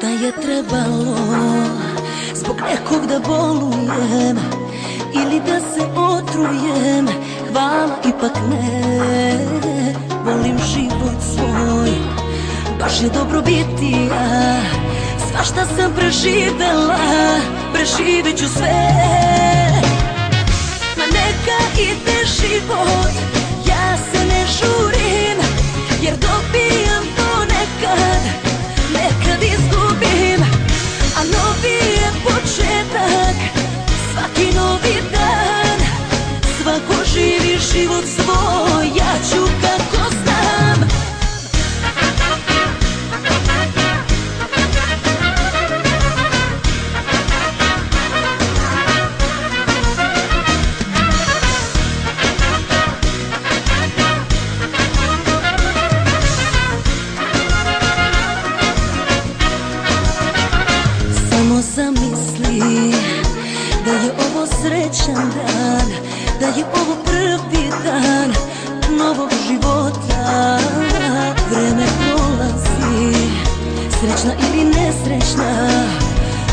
Da je trebalo zbog nekog da bolujem ili da se otrujem, hvala ipak ne. Volim život svoj, baš je dobro biti ja. Svašta sam preživela, preživit ću sve. Ma neka ide život, ja se ne žurim, jer dobijam ponekad, nekad izgubim. A novi je početak, svaki novi dan. Svako živi život svoj, ja ću kako znam. Samo zamisli da je ovo srećan dan, da je ovo prvi dan novog života. Vreme prolazi, srećna ili nesrećna,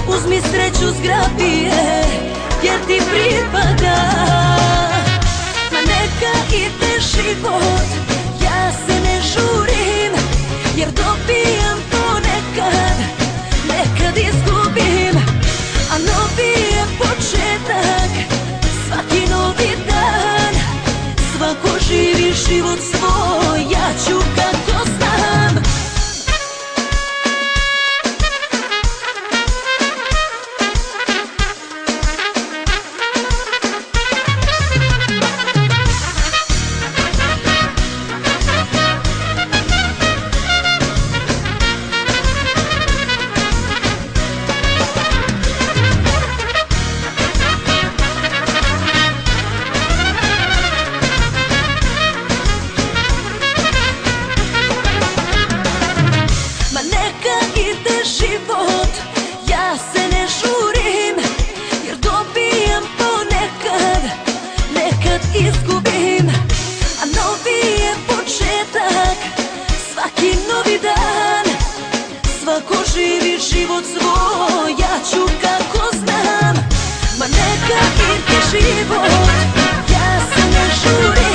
uzmi sreću, zgrabi je, jer ti pripada. Ma neka ide život, ja se ne žurim, jer dobijam ponekad, nekad izgubim. A novi je početak, svaki novi dan. Svako živi život svoj, ja ću kako znam. Neka ide život, ja se ne žurim, jer dobijam ponekad, nekad izgubim. A novi je početak, svaki novi dan. Svako živi život svoj, ja ću kako znam. Ma neka ide život, ja se ne žurim.